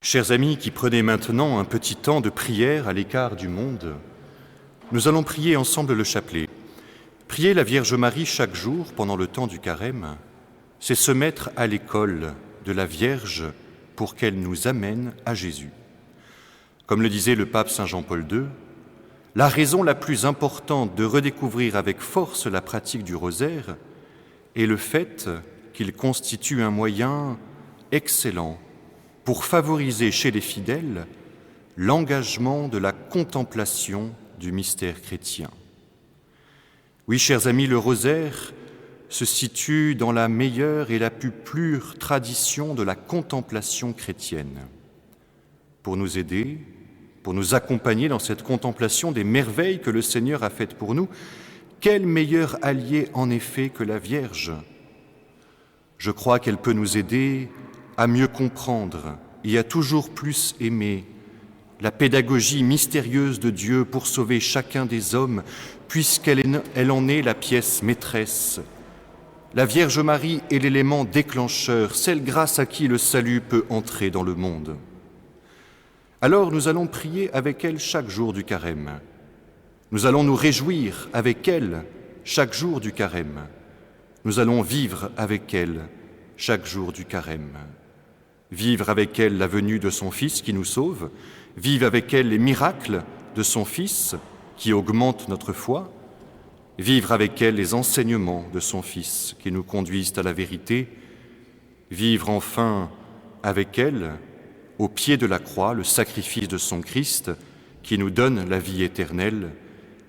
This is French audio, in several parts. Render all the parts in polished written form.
Chers amis qui prenez maintenant un petit temps de prière à l'écart du monde, nous allons prier ensemble le chapelet. Prier la Vierge Marie chaque jour pendant le temps du carême, c'est se mettre à l'école de la Vierge pour qu'elle nous amène à Jésus. Comme le disait le pape Saint Jean-Paul II, la raison la plus importante de redécouvrir avec force la pratique du rosaire est le fait qu'il constitue un moyen excellent pour favoriser chez les fidèles l'engagement de la contemplation du mystère chrétien. Oui, chers amis, le rosaire se situe dans la meilleure et la plus pure tradition de la contemplation chrétienne. Pour nous aider, pour nous accompagner dans cette contemplation des merveilles que le Seigneur a faites pour nous, quel meilleur allié en effet que la Vierge ? Je crois qu'elle peut nous aider à mieux comprendre et à toujours plus aimer la pédagogie mystérieuse de Dieu pour sauver chacun des hommes, puisqu'elle en est la pièce maîtresse. La Vierge Marie est l'élément déclencheur, celle grâce à qui le salut peut entrer dans le monde. Alors nous allons prier avec elle chaque jour du carême. Nous allons nous réjouir avec elle chaque jour du carême. Nous allons vivre avec elle chaque jour du carême. Vivre avec elle la venue de son Fils qui nous sauve, vivre avec elle les miracles de son Fils qui augmentent notre foi, vivre avec elle les enseignements de son Fils qui nous conduisent à la vérité, vivre enfin avec elle, au pied de la croix, le sacrifice de son Christ qui nous donne la vie éternelle,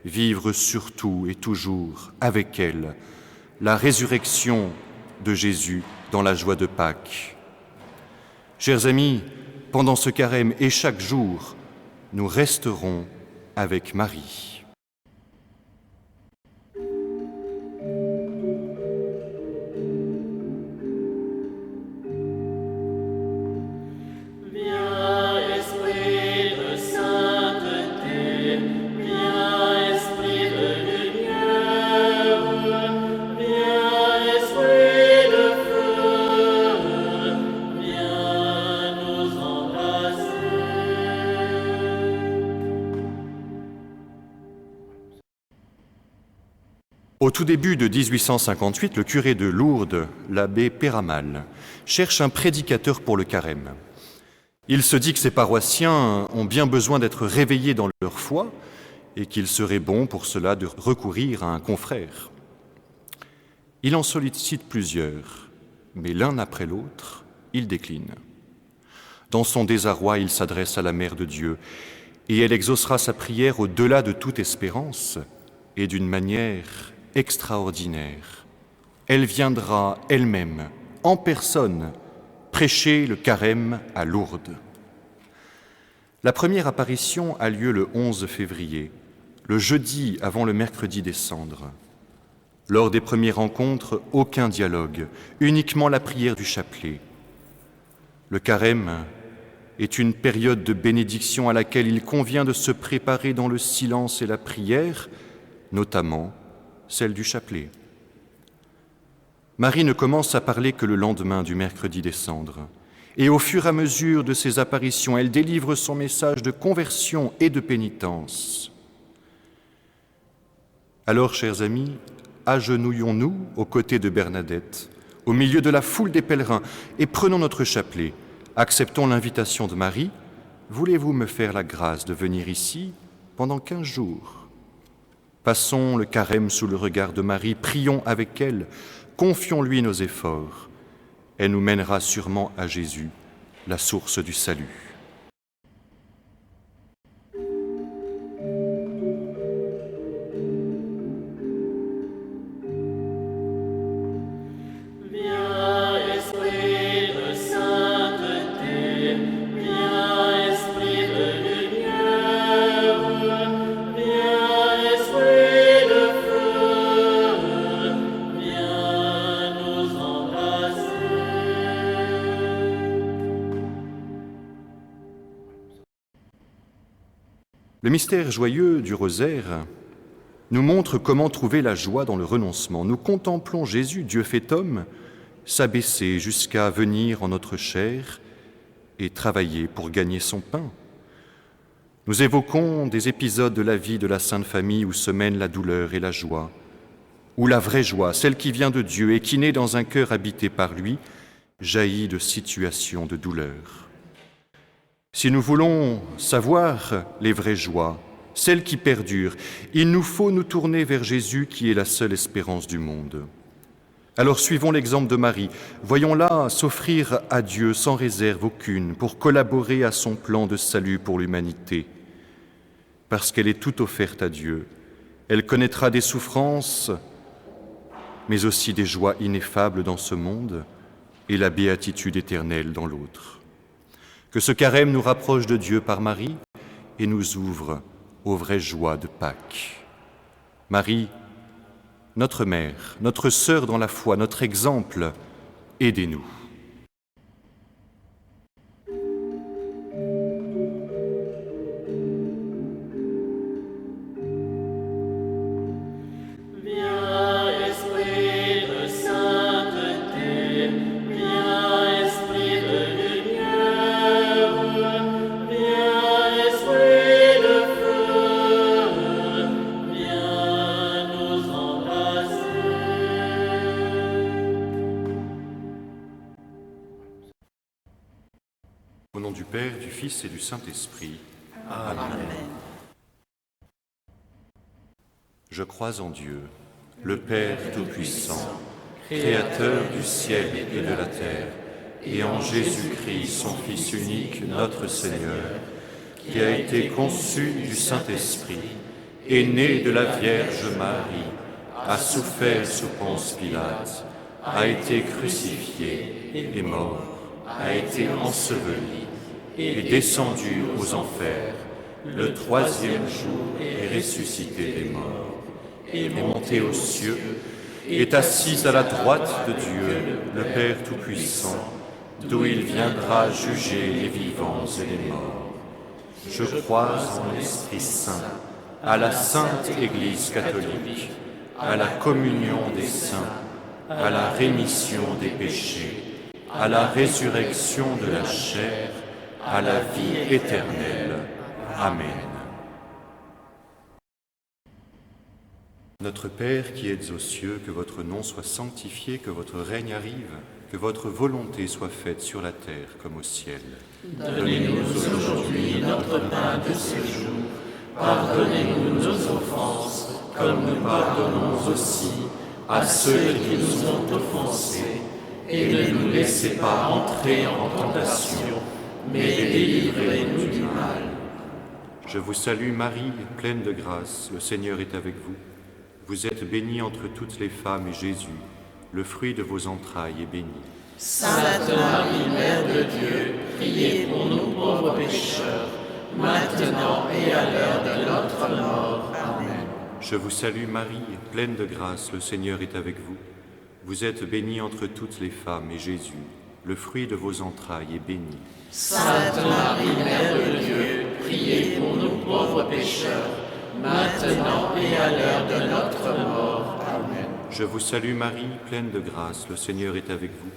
vivre surtout et toujours avec elle la résurrection de Jésus dans la joie de Pâques. Chers amis, pendant ce carême et chaque jour, nous resterons avec Marie. Au tout début de 1858, le curé de Lourdes, l'abbé Péramal, cherche un prédicateur pour le carême. Il se dit que ses paroissiens ont bien besoin d'être réveillés dans leur foi et qu'il serait bon pour cela de recourir à un confrère. Il en sollicite plusieurs, mais l'un après l'autre, il décline. Dans son désarroi, il s'adresse à la Mère de Dieu et elle exaucera sa prière au-delà de toute espérance et d'une manière extraordinaire. Elle viendra elle-même, en personne, prêcher le carême à Lourdes. La première apparition a lieu le 11 février, le jeudi avant le mercredi des Cendres. Lors des premières rencontres, aucun dialogue, uniquement la prière du chapelet. Le carême est une période de bénédiction à laquelle il convient de se préparer dans le silence et la prière, notamment celle du chapelet. Marie ne commence à parler que le lendemain du mercredi des Cendres, et au fur et à mesure de ses apparitions, elle délivre son message de conversion et de pénitence. Alors, chers amis, agenouillons-nous aux côtés de Bernadette, au milieu de la foule des pèlerins, et prenons notre chapelet. Acceptons l'invitation de Marie. Voulez-vous me faire la grâce de venir ici pendant 15 jours ? Passons le carême sous le regard de Marie, prions avec elle, confions-lui nos efforts. Elle nous mènera sûrement à Jésus, la source du salut. Le mystère joyeux du rosaire nous montre comment trouver la joie dans le renoncement. Nous contemplons Jésus, Dieu fait homme, s'abaisser jusqu'à venir en notre chair et travailler pour gagner son pain. Nous évoquons des épisodes de la vie de la Sainte Famille où se mènent la douleur et la joie, où la vraie joie, celle qui vient de Dieu et qui naît dans un cœur habité par lui, jaillit de situations de douleur. Si nous voulons savoir les vraies joies, celles qui perdurent, il nous faut nous tourner vers Jésus qui est la seule espérance du monde. Alors suivons l'exemple de Marie, voyons-la s'offrir à Dieu sans réserve aucune pour collaborer à son plan de salut pour l'humanité. Parce qu'elle est toute offerte à Dieu, elle connaîtra des souffrances, mais aussi des joies ineffables dans ce monde et la béatitude éternelle dans l'autre. Que ce carême nous rapproche de Dieu par Marie et nous ouvre aux vraies joies de Pâques. Marie, notre mère, notre sœur dans la foi, notre exemple, aidez-nous. Au nom du Père, du Fils et du Saint-Esprit. Amen. Je crois en Dieu, le Père Tout-Puissant, Créateur du ciel et de la terre, et en Jésus-Christ, son Fils unique, notre Seigneur, qui a été conçu du Saint-Esprit, est né de la Vierge Marie, a souffert sous Ponce Pilate, a été crucifié et mort, a été enseveli et descendu aux enfers. Le troisième jour est ressuscité des morts, est monté aux cieux, est assis à la droite de Dieu, le Père Tout-Puissant, d'où il viendra juger les vivants et les morts. Je crois en l'Esprit Saint, à la Sainte Église catholique, à la communion des saints, à la rémission des péchés, à la résurrection de la chair, à la vie éternelle. Amen. Notre Père qui êtes aux cieux, que votre nom soit sanctifié, que votre règne arrive, que votre volonté soit faite sur la terre comme au ciel. Donnez-nous aujourd'hui notre pain de ce jour. Pardonnez-nous nos offenses, comme nous pardonnons aussi à ceux qui nous ont offensés. Et ne nous laissez pas entrer en tentation, mais délivrez-nous du mal. Je vous salue Marie, pleine de grâce, le Seigneur est avec vous. Vous êtes bénie entre toutes les femmes et Jésus, le fruit de vos entrailles, est béni. Sainte Marie, Mère de Dieu, priez pour nous pauvres pécheurs, maintenant et à l'heure de notre mort. Amen. Je vous salue Marie, pleine de grâce, le Seigneur est avec vous. Vous êtes bénie entre toutes les femmes et Jésus, le fruit de vos entrailles, est béni. Sainte Marie, Mère de Dieu, priez pour nous pauvres pécheurs, maintenant et à l'heure de notre mort. Amen. Je vous salue Marie, pleine de grâce, le Seigneur est avec vous.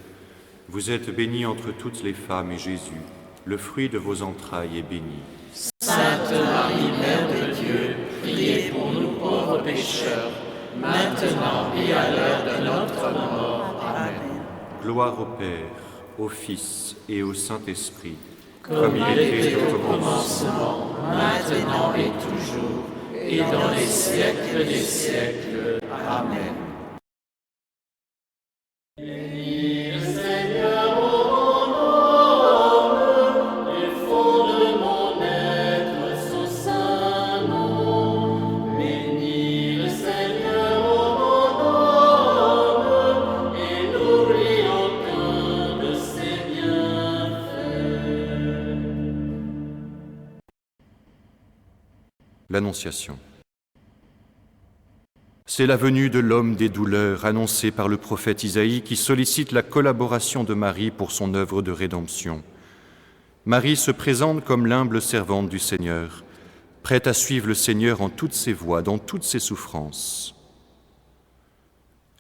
Vous êtes bénie entre toutes les femmes et Jésus, le fruit de vos entrailles, est béni. Sainte Marie, Mère de Dieu, priez pour nous pauvres pécheurs, maintenant et à l'heure de notre mort. Amen. Gloire au Père, au Fils et au Saint-Esprit, comme il était au commencement, maintenant et toujours, et dans les siècles des siècles. Amen. Bénis le Seigneur, ô mon âme, du fond de mon être, son saint nom. Bénis le Seigneur, ô mon âme, et n'oublie aucun de ses bienfaits. L'Annonciation. C'est la venue de l'homme des douleurs annoncée par le prophète Isaïe qui sollicite la collaboration de Marie pour son œuvre de rédemption. Marie se présente comme l'humble servante du Seigneur, prête à suivre le Seigneur en toutes ses voies, dans toutes ses souffrances.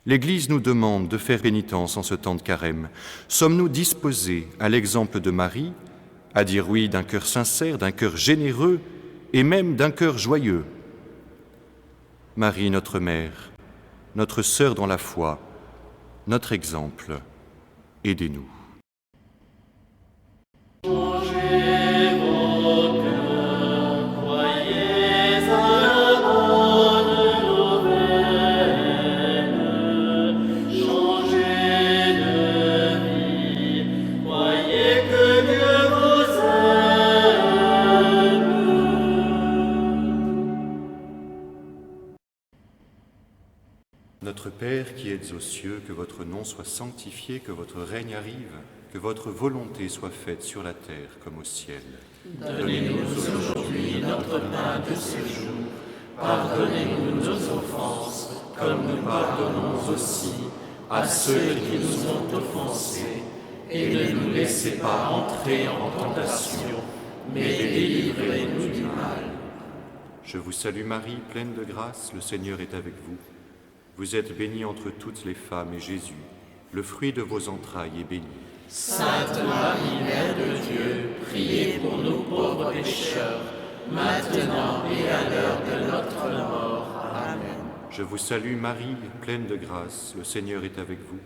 L'Église nous demande de faire pénitence en ce temps de carême. Sommes-nous disposés, à l'exemple de Marie, à dire oui d'un cœur sincère, d'un cœur généreux et même d'un cœur joyeux. Marie, notre mère, notre sœur dans la foi, notre exemple, aidez-nous. Notre Père qui êtes aux cieux, que votre nom soit sanctifié, que votre règne arrive, que votre volonté soit faite sur la terre comme au ciel. Donnez-nous aujourd'hui notre pain de ce jour. Pardonnez-nous nos offenses, comme nous pardonnons aussi à ceux qui nous ont offensés. Et ne nous laissez pas entrer en tentation, mais délivrez-nous du mal. Je vous salue Marie, pleine de grâce, le Seigneur est avec vous. Vous êtes bénie entre toutes les femmes, et Jésus, le fruit de vos entrailles, est béni. Sainte Marie, Mère de Dieu, priez pour nous pauvres pécheurs, maintenant et à l'heure de notre mort. Amen. Je vous salue Marie, pleine de grâce, le Seigneur est avec vous.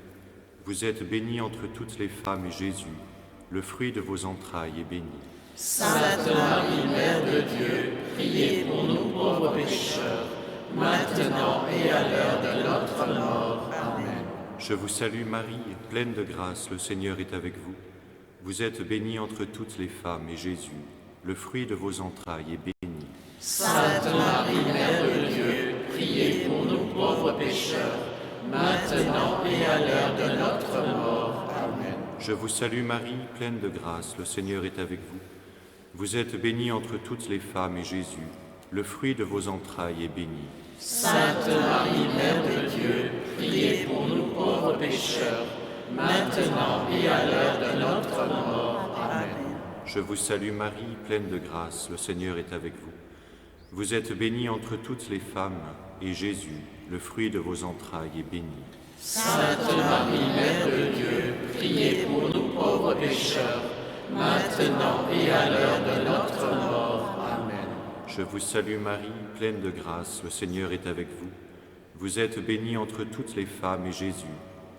Vous êtes bénie entre toutes les femmes, et Jésus, le fruit de vos entrailles, est béni. Sainte Marie, Mère de Dieu, priez pour nous pauvres pécheurs, maintenant et à l'heure de notre mort. Amen. Je vous salue Marie, pleine de grâce, le Seigneur est avec vous. Vous êtes bénie entre toutes les femmes, et Jésus, le fruit de vos entrailles, est béni. Sainte Marie, Mère de Dieu, priez pour nous pauvres pécheurs, maintenant et à l'heure de notre mort. Amen. Je vous salue Marie, pleine de grâce, le Seigneur est avec vous. Vous êtes bénie entre toutes les femmes, et Jésus, le fruit de vos entrailles, est béni. Sainte Marie, Mère de Dieu, priez pour nous pauvres pécheurs, maintenant et à l'heure de notre mort. Amen. Je vous salue Marie, pleine de grâce, le Seigneur est avec vous. Vous êtes bénie entre toutes les femmes, et Jésus, le fruit de vos entrailles, est béni. Sainte Marie, Mère de Dieu, priez pour nous pauvres pécheurs, maintenant et à l'heure de notre mort. Amen. Je vous salue Marie, pleine de grâce, le Seigneur est avec vous. Vous êtes bénie entre toutes les femmes, et Jésus,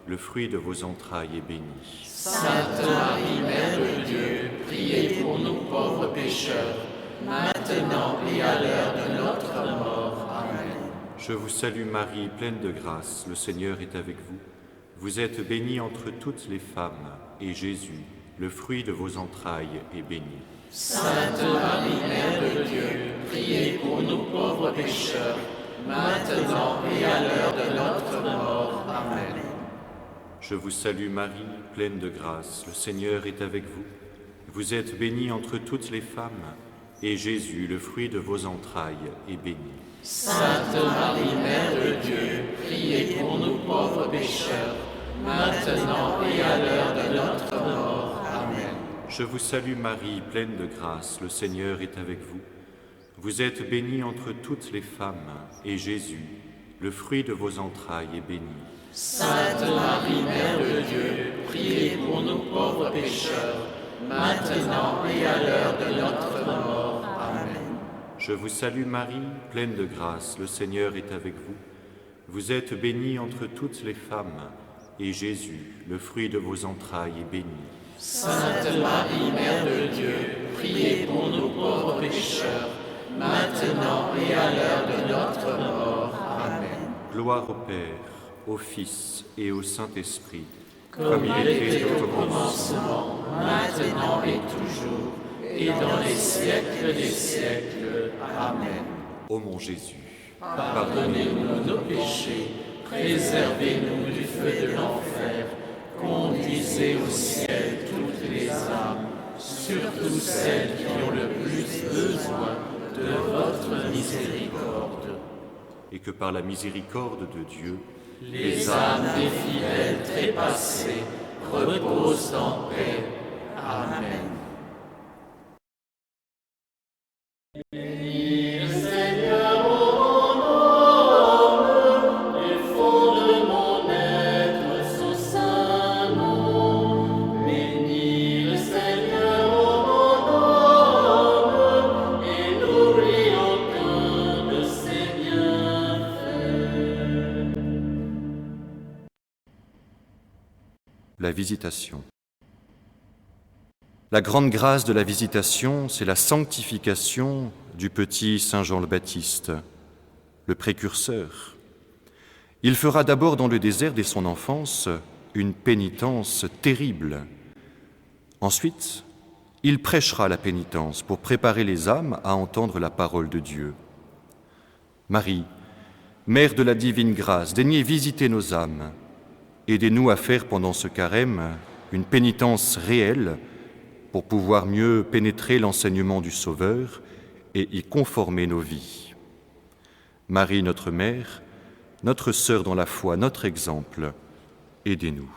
le fruit de vos entrailles, est béni. Sainte Marie, Mère de Dieu, priez pour nous pauvres pécheurs, maintenant et à l'heure de notre mort. Amen. Je vous salue Marie, pleine de grâce, le Seigneur est avec vous. Vous êtes bénie entre toutes les femmes, et Jésus, le fruit de vos entrailles, est béni. Sainte Marie, Mère de Dieu, priez pour nous pauvres pécheurs, maintenant et à l'heure de notre mort. Amen. Je vous salue Marie, pleine de grâce, le Seigneur est avec vous. Vous êtes bénie entre toutes les femmes, et Jésus, le fruit de vos entrailles, est béni. Sainte Marie, Mère de Dieu, priez pour nous pauvres pécheurs, maintenant et à l'heure de notre mort. Amen. Je vous salue Marie, pleine de grâce, le Seigneur est avec vous. Vous êtes bénie entre toutes les femmes, et Jésus, le fruit de vos entrailles, est béni. Sainte Marie, Mère de Dieu, priez pour nous pauvres pécheurs, maintenant et à l'heure de notre mort. Amen. Je vous salue Marie, pleine de grâce, le Seigneur est avec vous. Vous êtes bénie entre toutes les femmes, et Jésus, le fruit de vos entrailles, est béni. Sainte Marie, Mère de Dieu, priez pour nous pauvres pécheurs, maintenant et à l'heure de notre mort. Amen. Gloire au Père, au Fils et au Saint-Esprit, comme il était au commencement, maintenant et toujours, et dans les siècles des siècles. Amen. Ô mon Jésus, pardonnez-nous nos péchés, préservez-nous du feu de l'enfer, conduisez au ciel toutes les âmes, surtout celles qui ont le plus besoin de votre miséricorde. Et que par la miséricorde de Dieu, les âmes des fidèles trépassés reposent en paix. Amen. Bénis le Seigneur, ô mon La Visitation. La grande grâce de la Visitation, c'est la sanctification du petit Saint Jean le Baptiste, le précurseur. Il fera d'abord dans le désert dès son enfance une pénitence terrible. Ensuite, il prêchera la pénitence pour préparer les âmes à entendre la parole de Dieu. Marie, Mère de la divine grâce, daignez visiter nos âmes. Aidez-nous à faire pendant ce carême une pénitence réelle pour pouvoir mieux pénétrer l'enseignement du Sauveur et y conformer nos vies. Marie, notre Mère, notre sœur dans la foi, notre exemple, aidez-nous.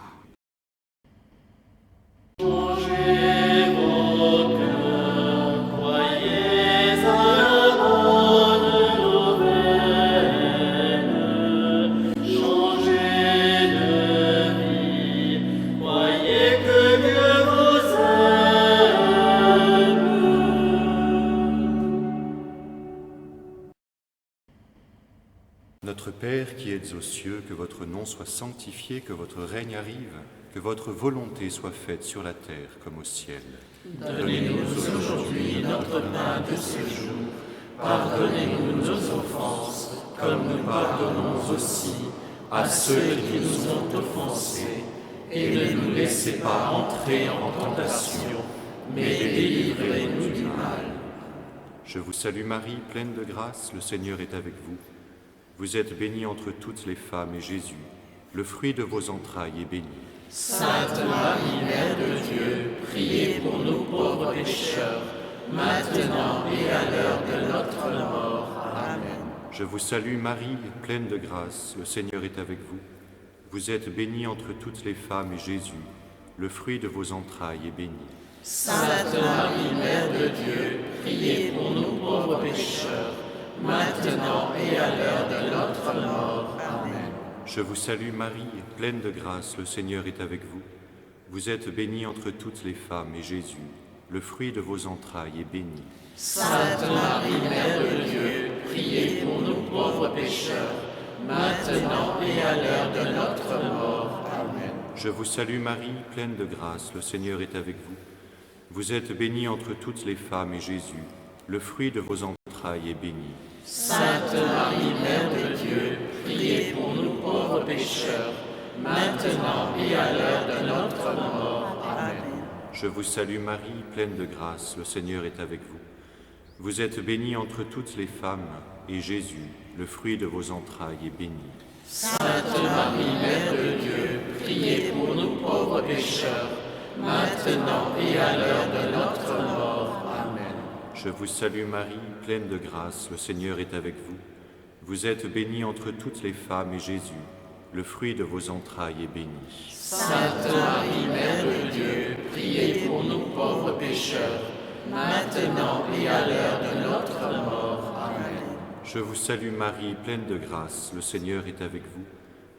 Notre Père qui êtes aux cieux, que votre nom soit sanctifié, que votre règne arrive, que votre volonté soit faite sur la terre comme au ciel. Donnez-nous aujourd'hui notre pain de ce jour. Pardonnez-nous nos offenses, comme nous pardonnons aussi à ceux qui nous ont offensés. Et ne nous laissez pas entrer en tentation, mais délivrez-nous du mal. Je vous salue Marie, pleine de grâce, le Seigneur est avec vous. Vous êtes bénie entre toutes les femmes, et Jésus, le fruit de vos entrailles, est béni. Sainte Marie, Mère de Dieu, priez pour nous pauvres pécheurs, maintenant et à l'heure de notre mort. Amen. Je vous salue Marie, pleine de grâce, le Seigneur est avec vous. Vous êtes bénie entre toutes les femmes, et Jésus, le fruit de vos entrailles, est béni. Sainte Marie, Mère de Dieu, priez pour nous pauvres pécheurs, maintenant et à l'heure de notre mort. Amen. Je vous salue Marie, pleine de grâce, le Seigneur est avec vous. Vous êtes bénie entre toutes les femmes, et Jésus, le fruit de vos entrailles, est béni. Sainte Marie, Mère de Dieu, priez pour nous pauvres pécheurs, maintenant et à l'heure de notre mort. Amen. Je vous salue Marie, pleine de grâce, le Seigneur est avec vous. Vous êtes bénie entre toutes les femmes, et Jésus, le fruit de vos entrailles, est béni. Sainte Marie, Mère de Dieu, priez pour nous pauvres pécheurs, maintenant et à l'heure de notre mort. Amen. Je vous salue Marie, pleine de grâce, le Seigneur est avec vous. Vous êtes bénie entre toutes les femmes, et Jésus, le fruit de vos entrailles, est béni. Sainte Marie, Mère de Dieu, priez pour nous pauvres pécheurs, maintenant et à l'heure de notre mort. Amen. Je vous salue Marie, pleine de grâce, le Seigneur est avec vous. Vous êtes bénie entre toutes les femmes, et Jésus, le fruit de vos entrailles, est béni. Sainte Marie, Mère de Dieu, priez pour nous pauvres pécheurs, maintenant et à l'heure de notre mort. Amen. Je vous salue Marie, pleine de grâce, le Seigneur est avec vous.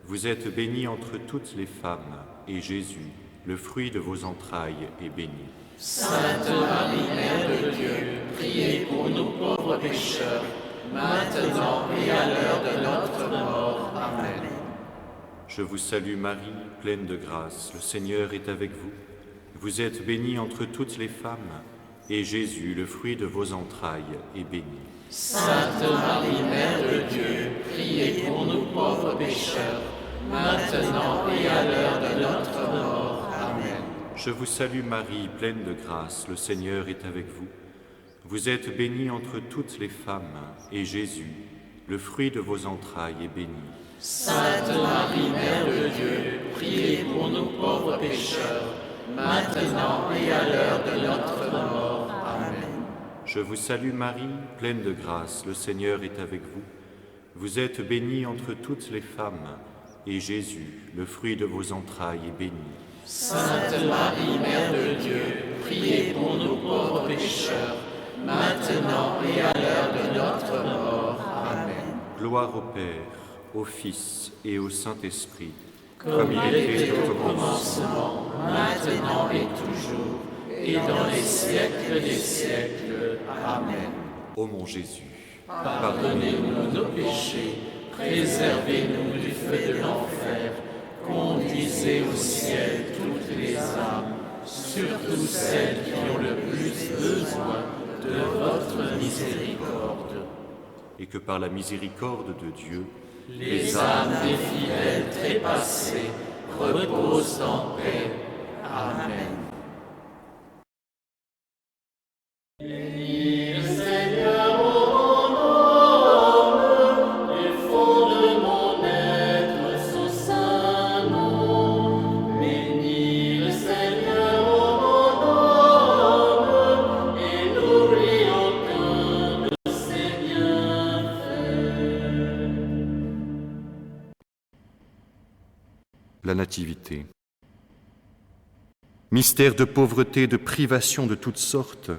Vous êtes bénie entre toutes les femmes, et Jésus, le fruit de vos entrailles, est béni. Sainte Marie, Mère de Dieu, priez pour nous pauvres pécheurs, maintenant et à l'heure de notre mort. Amen. Je vous salue Marie, pleine de grâce, le Seigneur est avec vous. Vous êtes bénie entre toutes les femmes, et Jésus, le fruit de vos entrailles, est béni. Sainte Marie, Mère de Dieu, priez pour nous pauvres pécheurs, maintenant et à l'heure de notre mort. Amen. Je vous salue Marie, pleine de grâce, le Seigneur est avec vous. Vous êtes bénie entre toutes les femmes, et Jésus, le fruit de vos entrailles, est béni. Sainte Marie, Mère de Dieu, priez pour nous pauvres pécheurs, maintenant et à l'heure de notre mort. Amen. Je vous salue Marie, pleine de grâce, le Seigneur est avec vous. Vous êtes bénie entre toutes les femmes, et Jésus, le fruit de vos entrailles, est béni. Sainte Marie, Mère de Dieu, priez pour nous pauvres pécheurs, maintenant et à l'heure de notre mort. Amen. Gloire au Père, au Fils et au Saint-Esprit, comme il était au commencement, maintenant et toujours, et dans les siècles des siècles. Amen. Ô mon Jésus, pardonnez-nous nos péchés, préservez-nous du feu de l'enfer, conduisez conduisez au ciel toutes les âmes, surtout celles qui ont le plus besoin de votre miséricorde. Et que par la miséricorde de Dieu, les âmes des fidèles trépassés reposent en paix. Amen. Bénis le Seigneur, ô mon âme, du fond de mon être, son saint nom. Bénis le Seigneur, ô mon âme, et n'oublie aucun de ses bienfaits. la Nativité. Mystère de pauvreté, de privation de toutes sortes,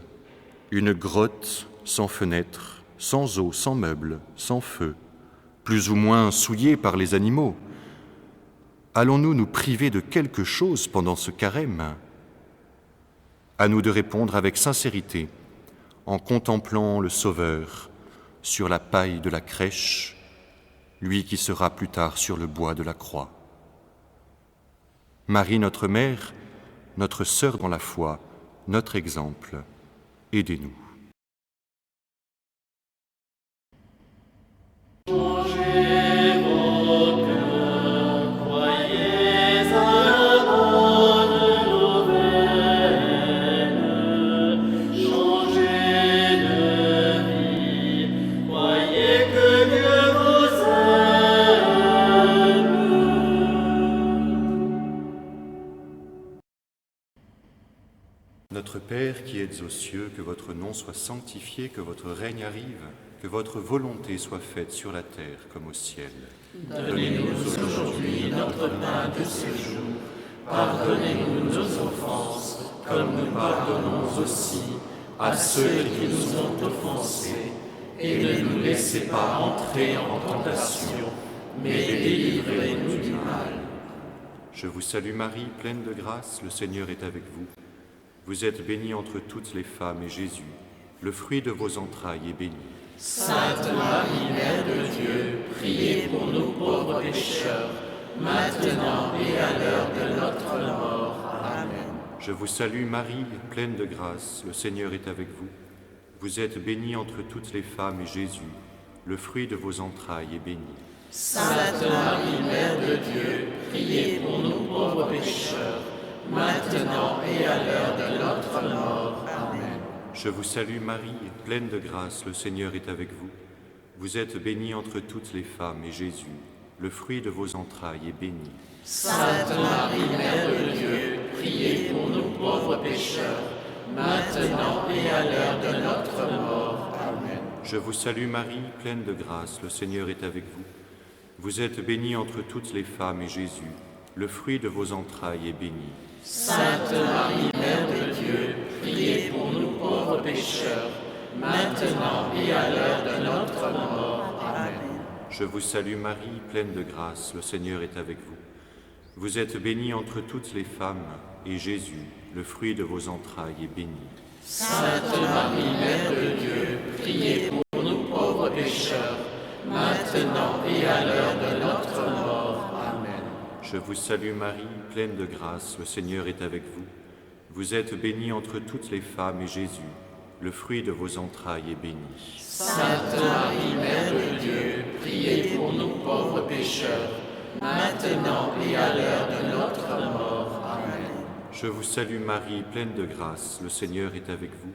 une grotte sans fenêtre, sans eau, sans meubles, sans feu, plus ou moins souillée par les animaux. Allons-nous nous priver de quelque chose pendant ce carême? À nous de répondre avec sincérité, en contemplant le Sauveur sur la paille de la crèche, lui qui sera plus tard sur le bois de la croix. Marie, notre mère, notre sœur dans la foi, notre exemple, aidez-nous. Changez vos cœurs, croyez à la bonne nouvelle. Changez de vie, croyez que Dieu vous aime. Notre Père qui êtes aux cieux, que votre nom soit sanctifié, que votre règne arrive, que votre volonté soit faite sur la terre comme au ciel. Donnez-nous aujourd'hui notre pain de ce jour. Pardonnez-nous nos offenses, comme nous pardonnons aussi à ceux qui nous ont offensés. Et ne nous laissez pas entrer en tentation, mais délivrez-nous du mal. Je vous salue Marie, pleine de grâce, le Seigneur est avec vous. Vous êtes bénie entre toutes les femmes, et Jésus, le fruit de vos entrailles, est béni. Sainte Marie, Mère de Dieu, priez pour nous pauvres pécheurs, maintenant et à l'heure de notre mort. Amen. Je vous salue Marie, pleine de grâce, le Seigneur est avec vous. Vous êtes bénie entre toutes les femmes, et Jésus, le fruit de vos entrailles, est béni. Sainte Marie, Mère de Dieu, priez pour nous pauvres pécheurs, maintenant et à l'heure de notre mort. Amen. Je vous salue Marie, pleine de grâce, le Seigneur est avec vous. Vous êtes bénie entre toutes les femmes, et Jésus, le fruit de vos entrailles, est béni. Sainte Marie, Mère de Dieu, priez pour nous pauvres pécheurs, maintenant et à l'heure de notre mort. Amen. Je vous salue Marie, pleine de grâce, le Seigneur est avec vous. Vous êtes bénie entre toutes les femmes, et Jésus, le fruit de vos entrailles, est béni. Sainte Marie, Mère de Dieu, priez pour nous pauvres pécheurs, maintenant et à l'heure de notre mort. Amen. Je vous salue Marie, pleine de grâce, le Seigneur est avec vous. Vous êtes bénie entre toutes les femmes, et Jésus, le fruit de vos entrailles, est béni. Sainte Marie, Mère de Dieu, priez pour nous pauvres pécheurs, maintenant et à l'heure de notre mort. Amen. Je vous salue Marie, pleine de grâce, le Seigneur est avec vous. Vous êtes bénie entre toutes les femmes, et Jésus, le fruit de vos entrailles, est béni. Sainte Marie, Mère de Dieu, priez pour nous pauvres pécheurs, maintenant et à l'heure de notre mort. Amen. Je vous salue Marie, pleine de grâce, le Seigneur est avec vous.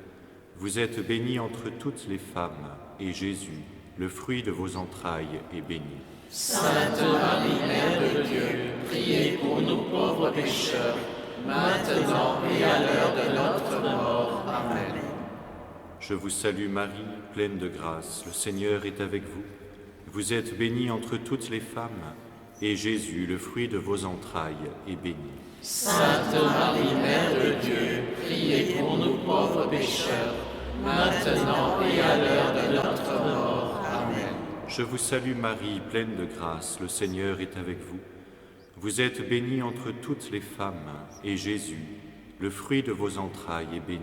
Vous êtes bénie entre toutes les femmes, et Jésus, le fruit de vos entrailles, est béni. Sainte Marie, Mère de Dieu, priez pour nous pauvres pécheurs, maintenant et à l'heure de notre mort. Amen. Je vous salue Marie, pleine de grâce, le Seigneur est avec vous. Vous êtes bénie entre toutes les femmes, et Jésus, le fruit de vos entrailles, est béni. Sainte Marie, Mère de Dieu, priez pour nous pauvres pécheurs, maintenant et à l'heure de notre mort. Amen. Je vous salue Marie, pleine de grâce, le Seigneur est avec vous. Vous êtes bénie entre toutes les femmes, et Jésus, le fruit de vos entrailles, est béni.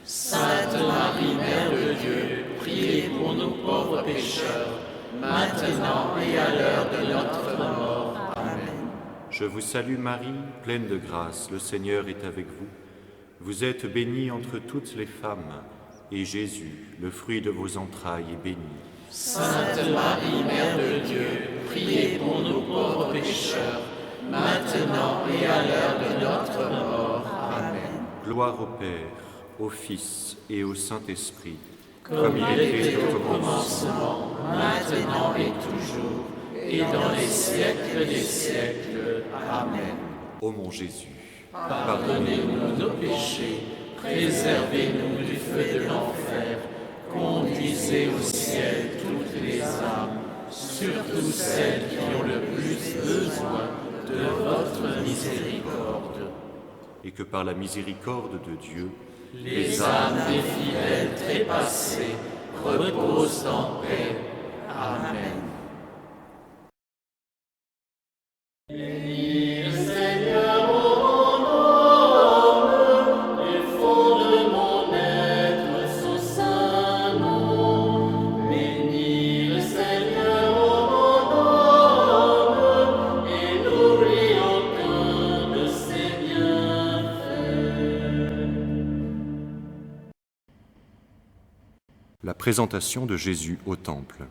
Sainte Marie, Mère de Dieu, priez pour nous pauvres pécheurs, maintenant et à l'heure de notre mort. Amen. Je vous salue Marie, pleine de grâce, le Seigneur est avec vous. Vous êtes bénie entre toutes les femmes, et Jésus, le fruit de vos entrailles, est béni. Sainte Marie, Mère de Dieu, priez pour nous pauvres pécheurs, maintenant et à l'heure de notre mort. Amen. Gloire au Père, au Fils et au Saint-Esprit, comme il était au commencement, maintenant et toujours, et dans les siècles des siècles. Amen. Ô mon Jésus, pardonnez-nous nos péchés, préservez-nous du feu de l'enfer, conduisez au ciel toutes les âmes, surtout celles qui ont le plus besoin de votre miséricorde. et que par la miséricorde de Dieu, les âmes des fidèles trépassés reposent en paix. Amen. Bénis le Seigneur, ô mon âme, du fond de mon être, son saint nom. Bénis le Seigneur, ô mon âme, et n'oublie aucun de ses bienfaits. la présentation de Jésus au Temple.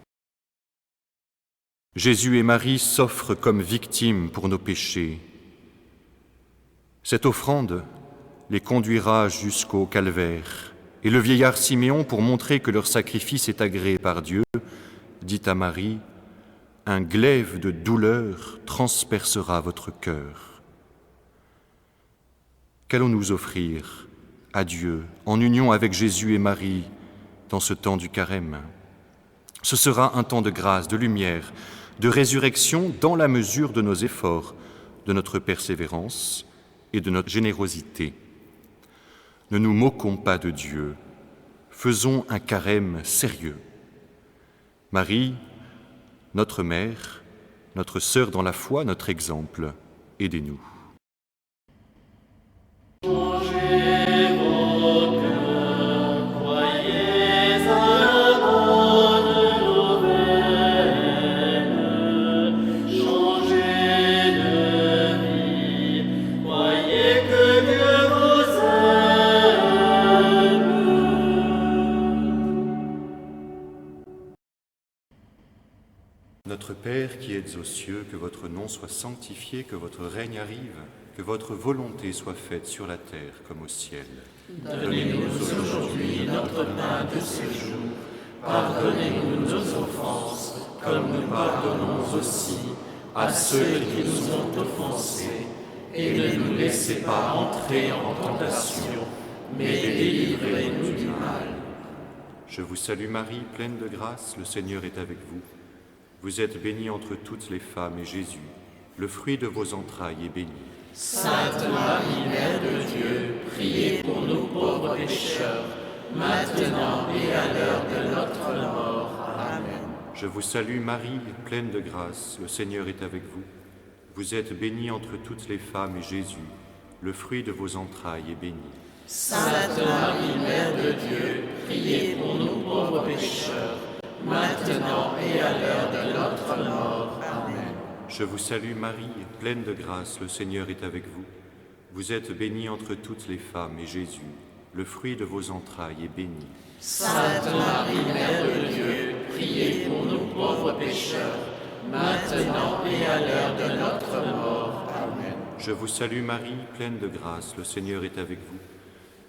Jésus et Marie s'offrent comme victimes pour nos péchés. Cette offrande les conduira jusqu'au calvaire, et le vieillard Siméon, pour montrer que leur sacrifice est agréé par Dieu, dit à Marie, « Un glaive de douleur transpercera votre cœur. » Qu'allons-nous offrir à Dieu en union avec Jésus et Marie dans ce temps du carême? Ce sera un temps de grâce, de lumière, de résurrection dans la mesure de nos efforts, de notre persévérance et de notre générosité. Ne nous moquons pas de Dieu, faisons un carême sérieux. Marie, notre mère, notre sœur dans la foi, notre exemple, aidez-nous. Notre Père qui êtes aux cieux, que votre nom soit sanctifié, que votre règne arrive, que votre volonté soit faite sur la terre comme au ciel. Donnez-nous aujourd'hui notre pain de ce jour. Pardonnez-nous nos offenses, comme nous pardonnons aussi à ceux qui nous ont offensés. Et ne nous laissez pas entrer en tentation, mais délivrez-nous du mal. Je vous salue Marie, pleine de grâce, le Seigneur est avec vous. Vous êtes bénie entre toutes les femmes, et Jésus, le fruit de vos entrailles, est béni. Sainte Marie, Mère de Dieu, priez pour nous pauvres pécheurs, maintenant et à l'heure de notre mort. Amen. Je vous salue Marie, pleine de grâce, le Seigneur est avec vous. Vous êtes bénie entre toutes les femmes, et Jésus, le fruit de vos entrailles, est béni. Sainte Marie, Mère de Dieu, priez pour nous pauvres pécheurs, maintenant et à l'heure de notre mort. Amen. Je vous salue Marie, pleine de grâce, le Seigneur est avec vous. Vous êtes bénie entre toutes les femmes, et Jésus, le fruit de vos entrailles, est béni. Sainte Marie, Mère de Dieu, priez pour nous pauvres pécheurs, maintenant et à l'heure de notre mort. Amen. Je vous salue Marie, pleine de grâce, le Seigneur est avec vous.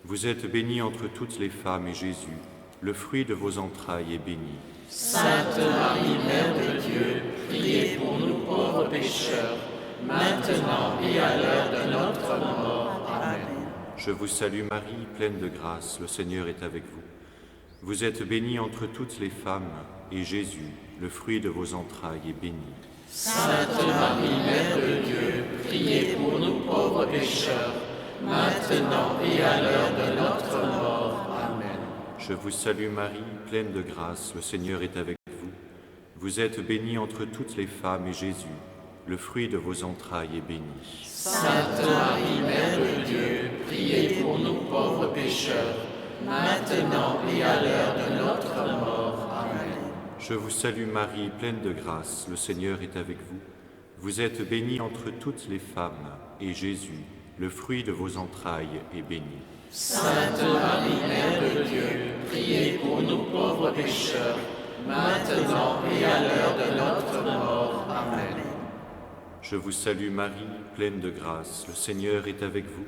Vous êtes bénie entre toutes les femmes, et Jésus, le fruit de vos entrailles, est béni. Sainte Marie, Mère de Dieu, priez pour nous pauvres pécheurs, maintenant et à l'heure de notre mort. Amen. Je vous salue Marie, pleine de grâce, le Seigneur est avec vous. Vous êtes bénie entre toutes les femmes, et Jésus, le fruit de vos entrailles, est béni. Sainte Marie, Mère de Dieu, priez pour nous pauvres pécheurs, maintenant et à l'heure de notre mort. Amen. Je vous salue Marie, pleine de grâce, le Seigneur est avec vous. Vous êtes bénie entre toutes les femmes, et Jésus, le fruit de vos entrailles, est béni. Sainte Marie, Mère de Dieu, priez pour nous pauvres pécheurs, maintenant et à l'heure de notre mort. Amen. Je vous salue Marie, pleine de grâce, le Seigneur est avec vous. Vous êtes bénie entre toutes les femmes, et Jésus, le fruit de vos entrailles, est béni. Sainte Marie, Mère de Dieu, priez pour nous pauvres pécheurs, maintenant et à l'heure de notre mort. Amen. Je vous salue Marie, pleine de grâce, le Seigneur est avec vous.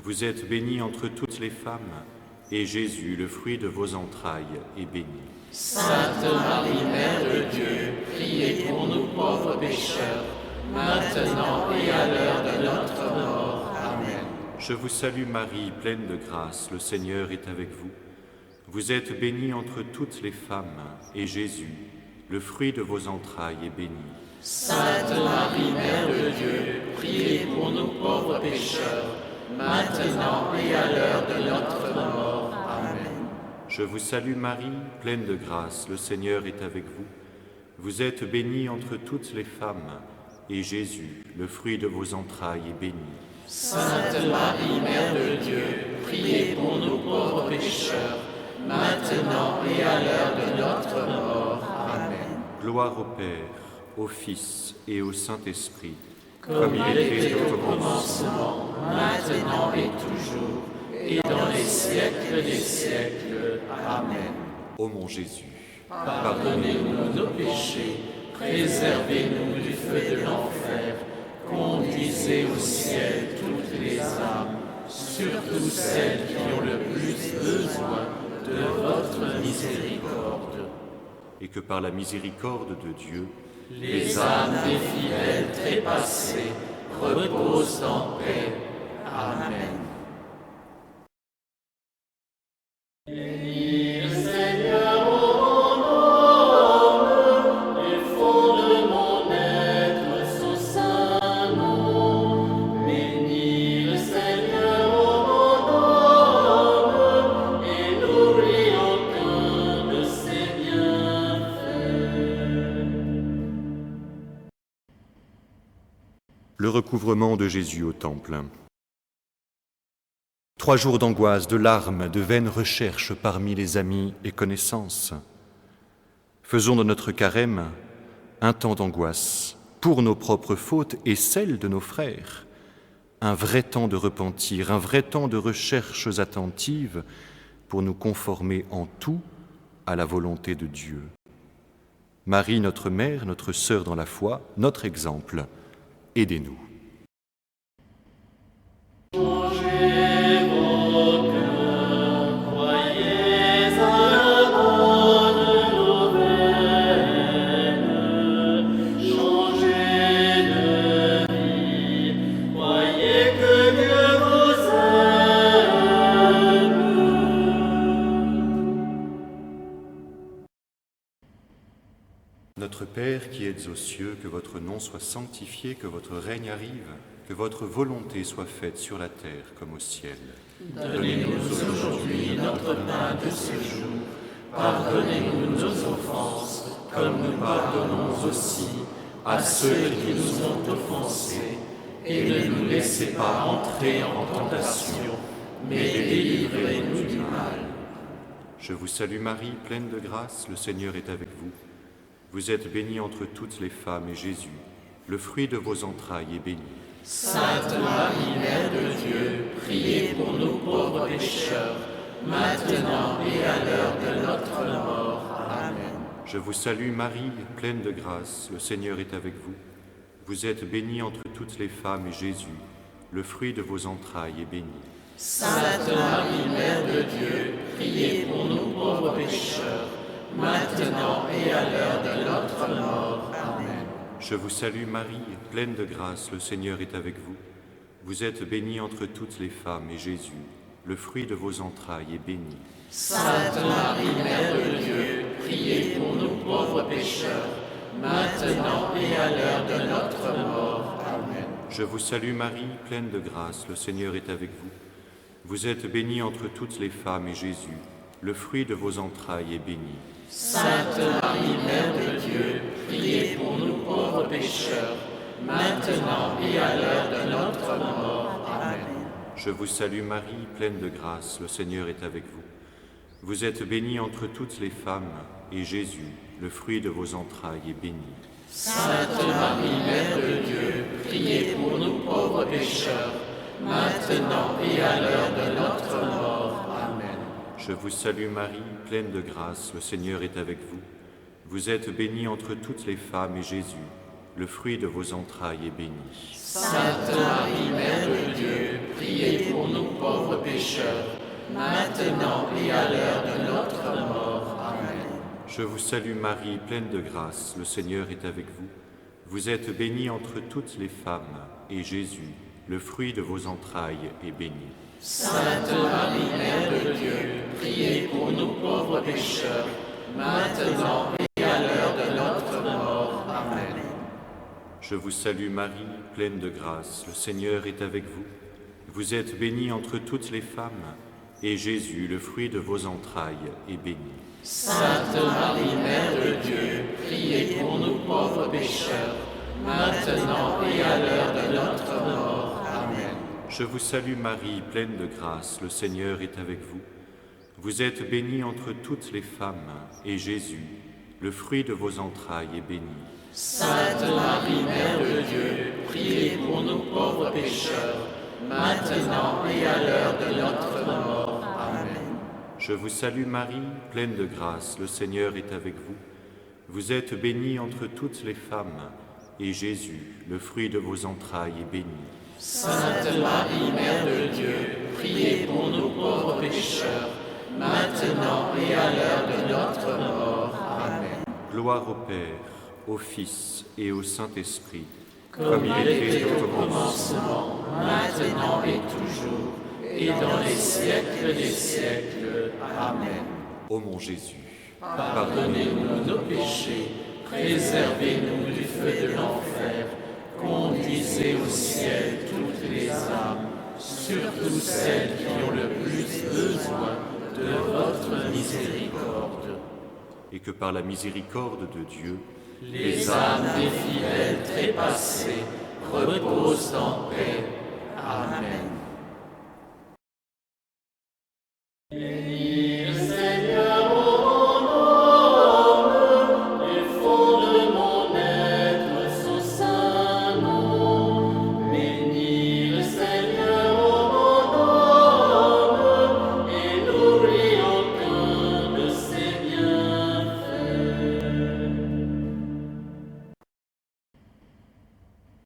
Vous êtes bénie entre toutes les femmes, et Jésus, le fruit de vos entrailles, est béni. Sainte Marie, Mère de Dieu, priez pour nous pauvres pécheurs, maintenant et à l'heure de notre mort. Amen. Je vous salue Marie, pleine de grâce, le Seigneur est avec vous. Vous êtes bénie entre toutes les femmes, et Jésus, le fruit de vos entrailles, est béni. Sainte Marie, Mère de Dieu, priez pour nous pauvres pécheurs, maintenant et à l'heure de notre mort. Amen. Je vous salue Marie, pleine de grâce, le Seigneur est avec vous. Vous êtes bénie entre toutes les femmes, et Jésus, le fruit de vos entrailles, est béni. Sainte Marie, Mère de Dieu, priez pour nous pauvres pécheurs, maintenant et à l'heure de notre mort. Amen. Gloire au Père, au Fils et au Saint-Esprit, comme il était au commencement, maintenant et toujours, et dans les siècles des siècles. Amen. Ô mon Jésus, pardonnez-nous nos péchés, préservez-nous du feu de l'enfer, conduisez au ciel toutes les âmes, surtout celles qui ont le plus besoin de votre miséricorde. et que par la miséricorde de Dieu, les âmes des fidèles trépassés reposent en paix. Amen. Bénis le Seigneur, ô mon âme, du fond de mon être, son saint nom. Bénis le Seigneur, ô mon âme, et n'oublie aucun de ses bienfaits. le recouvrement de Jésus au temple. 3 jours d'angoisse, de larmes, de vaines recherches parmi les amis et connaissances. Faisons de notre carême un temps d'angoisse pour nos propres fautes et celles de nos frères, un vrai temps de repentir, un vrai temps de recherches attentives pour nous conformer en tout à la volonté de Dieu. Marie, notre mère, notre sœur dans la foi, notre exemple, aidez-nous. Changez vos cœurs, croyez à la bonne nouvelle. Changez de vie, croyez que Dieu vous aime. Notre Père qui êtes aux cieux, que votre nom soit sanctifié, que votre règne arrive, que votre volonté soit faite sur la terre comme au ciel. Donnez-nous aujourd'hui notre pain de ce jour. Pardonnez-nous nos offenses, comme nous pardonnons aussi à ceux qui nous ont offensés. Et ne nous laissez pas entrer en tentation, mais délivrez-nous du mal. Je vous salue Marie, pleine de grâce, le Seigneur est avec vous. Vous êtes bénie entre toutes les femmes, et Jésus, le fruit de vos entrailles, est béni. Sainte Marie, Mère de Dieu, priez pour nous pauvres pécheurs, maintenant et à l'heure de notre mort. Amen. Je vous salue Marie, pleine de grâce, le Seigneur est avec vous. Vous êtes bénie entre toutes les femmes, et Jésus, le fruit de vos entrailles, est béni. Sainte Marie, Mère de Dieu, priez pour nous pauvres pécheurs, maintenant et à l'heure de notre mort. Amen. Je vous salue Marie, pleine de grâce, le Seigneur est avec vous. Vous êtes bénie entre toutes les femmes, et Jésus, le fruit de vos entrailles, est béni. Sainte Marie, Mère de Dieu, priez pour nous pauvres pécheurs, maintenant et à l'heure de notre mort. Amen. Je vous salue Marie, pleine de grâce, le Seigneur est avec vous. Vous êtes bénie entre toutes les femmes, et Jésus, le fruit de vos entrailles, est béni. Sainte Marie, Mère de Dieu, priez pour nous pauvres pécheurs, maintenant et à l'heure de notre mort. Amen. Je vous salue Marie, pleine de grâce, le Seigneur est avec vous. Vous êtes bénie entre toutes les femmes, et Jésus, le fruit de vos entrailles, est béni. Sainte Marie, Mère de Dieu, priez pour nous pauvres pécheurs, maintenant et à l'heure de notre mort. Amen. Je vous salue Marie, pleine de grâce, le Seigneur est avec vous. Vous êtes bénie entre toutes les femmes, et Jésus, le fruit de vos entrailles, est béni. Sainte Marie, Mère de Dieu, priez pour nous pauvres pécheurs, maintenant et à l'heure de notre mort. Amen. Je vous salue Marie, pleine de grâce, le Seigneur est avec vous. Vous êtes bénie entre toutes les femmes, et Jésus, le fruit de vos entrailles, est béni. Sainte Marie, Mère de Dieu, priez pour nous pauvres pécheurs, maintenant et à l'heure de notre mort. Amen. Je vous salue Marie, pleine de grâce, le Seigneur est avec vous. Vous êtes bénie entre toutes les femmes, et Jésus, le fruit de vos entrailles, est béni. Sainte Marie, Mère de Dieu, priez pour nous pauvres pécheurs, maintenant et à l'heure de notre mort. Amen. Je vous salue Marie, pleine de grâce, le Seigneur est avec vous. Vous êtes bénie entre toutes les femmes, et Jésus, le fruit de vos entrailles, est béni. Sainte Marie, Mère de Dieu, priez pour nous pauvres pécheurs, maintenant et à l'heure de notre mort. Amen. Je vous salue Marie, pleine de grâce, le Seigneur est avec vous. Vous êtes bénie entre toutes les femmes, et Jésus, le fruit de vos entrailles, est béni. Sainte Marie, Mère de Dieu, priez pour nous pauvres pécheurs, maintenant et à l'heure de notre mort. Amen. Gloire au Père, au Fils et au Saint-Esprit, comme il était au commencement, maintenant et toujours, et dans les siècles des siècles. Amen. Ô mon Jésus, pardonnez-nous nos péchés, préservez-nous du feu de l'enfer, conduisez au ciel toutes les âmes, surtout celles qui ont le plus besoin de votre miséricorde. et que par la miséricorde de Dieu, les âmes des fidèles trépassés reposent en paix. Amen. Bénis le Seigneur, ô mon âme, du fond de mon être, son saint nom. Bénis le Seigneur, ô mon âme, et n'oublie aucun de ses bienfaits.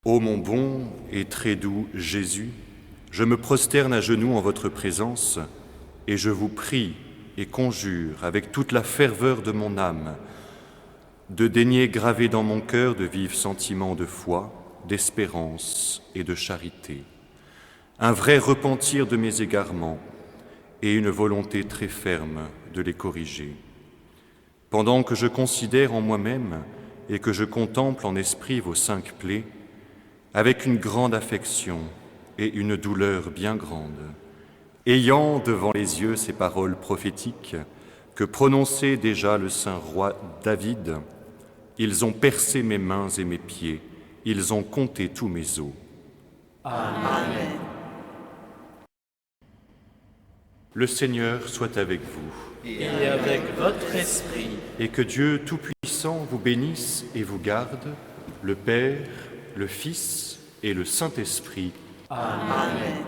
Ô mon bon et très doux Jésus, je me prosterne à genoux en votre présence, et je vous prie et conjure avec toute la ferveur de mon âme de daigner graver dans mon cœur de vifs sentiments de foi, d'espérance et de charité, un vrai repentir de mes égarements et une volonté très ferme de les corriger. Pendant que je considère en moi-même et que je contemple en esprit vos 5 plaies, avec une grande affection et une douleur bien grande, ayant devant les yeux ces paroles prophétiques que prononçait déjà le saint roi David, ils ont percé mes mains et mes pieds, ils ont compté tous mes os. Amen. Le Seigneur soit avec vous, Et avec votre esprit, et que Dieu Tout-Puissant vous bénisse et vous garde, le Père, le Fils et le Saint-Esprit. Amen.